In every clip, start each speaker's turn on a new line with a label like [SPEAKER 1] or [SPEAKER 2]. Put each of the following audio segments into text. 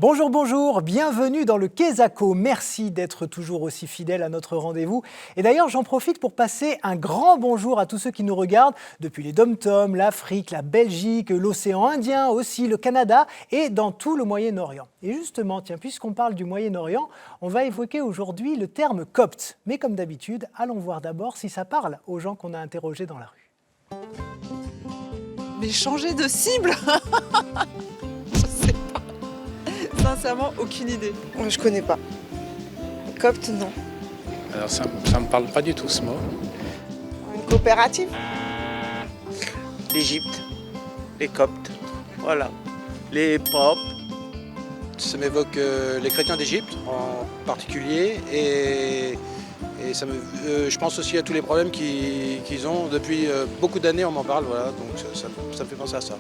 [SPEAKER 1] Bonjour, bonjour, bienvenue dans le Quesaco. Merci d'être toujours aussi fidèles à notre rendez-vous. Et d'ailleurs, j'en profite pour passer un grand bonjour à tous ceux qui nous regardent depuis les Dom-Tom, l'Afrique, la Belgique, l'océan Indien aussi, le Canada et dans tout le Moyen-Orient. Et justement, tiens, puisqu'on parle du Moyen-Orient, on va évoquer aujourd'hui le terme copte. Mais comme d'habitude, allons voir d'abord si ça parle aux gens qu'on a interrogés dans la rue.
[SPEAKER 2] Mais changer de cible Je sais pas. Sincèrement, aucune idée.
[SPEAKER 3] Je connais pas. Copte, non.
[SPEAKER 4] Alors ça me parle pas du tout ce mot.
[SPEAKER 3] Une coopérative?
[SPEAKER 5] L'Égypte, les Coptes, voilà. Les Popes.
[SPEAKER 6] Ça m'évoque les chrétiens d'Égypte en particulier et ça je pense aussi à tous les problèmes qu'ils ont. Depuis beaucoup d'années, on m'en parle, voilà, donc ça me fait penser à ça.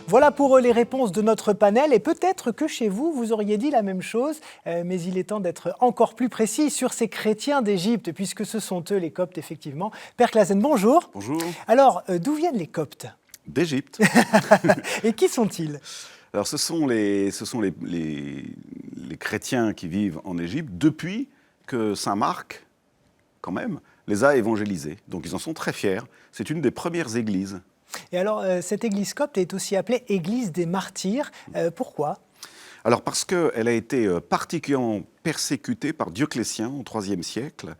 [SPEAKER 1] Voilà pour les réponses de notre panel et peut-être que chez vous, vous auriez dit la même chose, mais il est temps d'être encore plus précis sur ces chrétiens d'Égypte, puisque ce sont eux les Coptes, effectivement. Père Claazen, bonjour.
[SPEAKER 7] Bonjour.
[SPEAKER 1] Alors, d'où viennent les Coptes?
[SPEAKER 7] D'Égypte.
[SPEAKER 1] Et qui sont-ils?
[SPEAKER 7] Alors, ce sont les chrétiens qui vivent en Égypte depuis que Saint Marc, quand même, les a évangélisés. Donc, ils en sont très fiers. C'est une des premières églises.
[SPEAKER 1] Et alors, cette église copte est aussi appelée église des martyrs. Pourquoi?
[SPEAKER 7] Alors, parce qu'elle a été particulièrement persécutée par Dioclétien au IIIe siècle.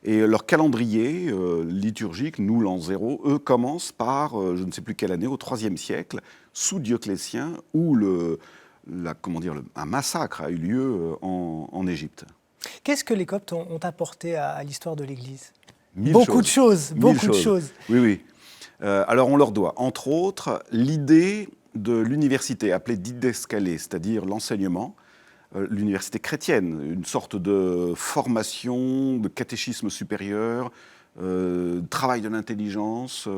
[SPEAKER 7] Et leur calendrier liturgique, nous l'an 0, eux commencent par, je ne sais plus quelle année, au IIIe siècle, sous Dioclétien, où un massacre a eu lieu en Égypte.
[SPEAKER 1] Qu'est-ce que les Coptes ont apporté à l'histoire de l'Église?
[SPEAKER 7] Mille
[SPEAKER 1] Beaucoup de choses.
[SPEAKER 7] Oui, oui. Alors on leur doit, entre autres, l'idée de l'université, appelée didescalée, c'est-à-dire l'enseignement, l'université chrétienne, une sorte de formation, de catéchisme supérieur, travail de l'intelligence,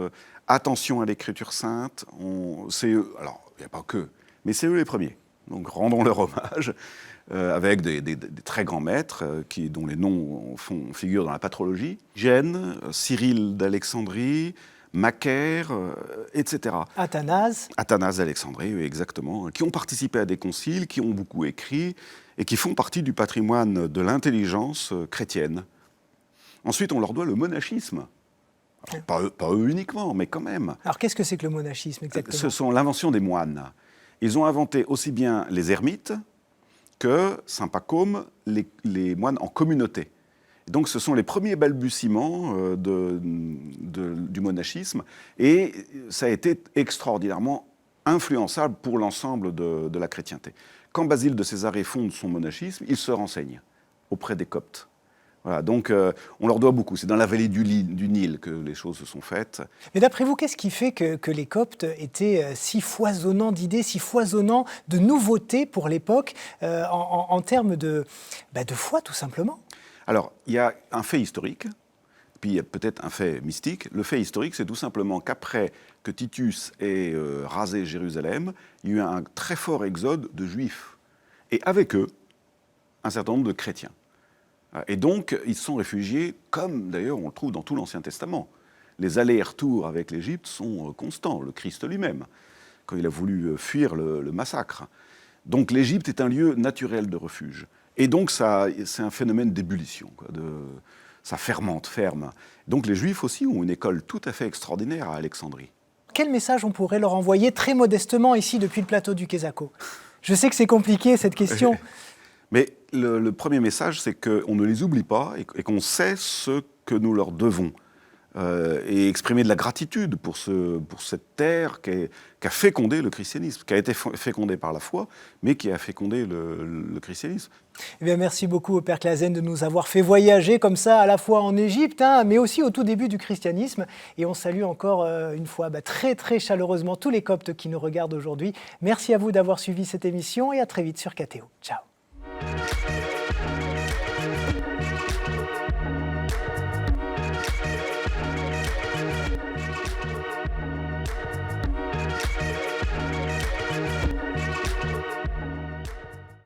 [SPEAKER 7] attention à l'écriture sainte. C'est eux, alors il n'y a pas que, mais c'est eux les premiers. Donc rendons leur hommage, avec des très grands maîtres dont les noms figurent dans la patrologie. Gênes, Cyril d'Alexandrie, Macaire, etc.
[SPEAKER 1] Athanase
[SPEAKER 7] d'Alexandrie, oui, exactement, qui ont participé à des conciles, qui ont beaucoup écrit et qui font partie du patrimoine de l'intelligence chrétienne. Ensuite, on leur doit le monachisme. Alors, pas eux uniquement, mais quand même.
[SPEAKER 1] Alors, qu'est-ce que c'est que le monachisme exactement?
[SPEAKER 7] Ce sont l'invention des moines. Ils ont inventé aussi bien les ermites que, Saint Pacôme, les moines en communauté. Donc ce sont les premiers balbutiements du monachisme et ça a été extraordinairement influençable pour l'ensemble de la chrétienté. Quand Basile de Césarée fonde son monachisme, il se renseigne auprès des Coptes. Voilà, donc on leur doit beaucoup. C'est dans la vallée du Nil que les choses se sont faites.
[SPEAKER 1] Mais d'après vous, qu'est-ce qui fait que les Coptes étaient si foisonnants d'idées, si foisonnants de nouveautés pour l'époque, en termes de foi, tout simplement?
[SPEAKER 7] Alors, il y a un fait historique, puis il y a peut-être un fait mystique. Le fait historique, c'est tout simplement qu'après que Titus ait rasé Jérusalem, il y a eu un très fort exode de Juifs. Et avec eux, un certain nombre de chrétiens. Et donc, ils se sont réfugiés, comme d'ailleurs on le trouve dans tout l'Ancien Testament. Les allers-retours avec l'Égypte sont constants, le Christ lui-même, quand il a voulu fuir le massacre. Donc l'Égypte est un lieu naturel de refuge. Et donc, c'est un phénomène d'ébullition. Ça ferme. Donc, les Juifs aussi ont une école tout à fait extraordinaire à Alexandrie.
[SPEAKER 1] Quel message on pourrait leur envoyer très modestement ici, depuis le plateau du Quesaco? Je sais que c'est compliqué, cette question.
[SPEAKER 7] Mais le premier message, c'est qu'on ne les oublie pas et qu'on sait ce que nous leur devons. Et exprimer de la gratitude pour cette terre qui a fécondé le christianisme, qui a été fécondée par la foi, mais qui a fécondé le christianisme.
[SPEAKER 1] Eh bien, merci beaucoup au Père Claazen de nous avoir fait voyager comme ça, à la fois en Égypte, mais aussi au tout début du christianisme. Et on salue encore une fois très très chaleureusement tous les Coptes qui nous regardent aujourd'hui. Merci à vous d'avoir suivi cette émission et à très vite sur KTO. Ciao.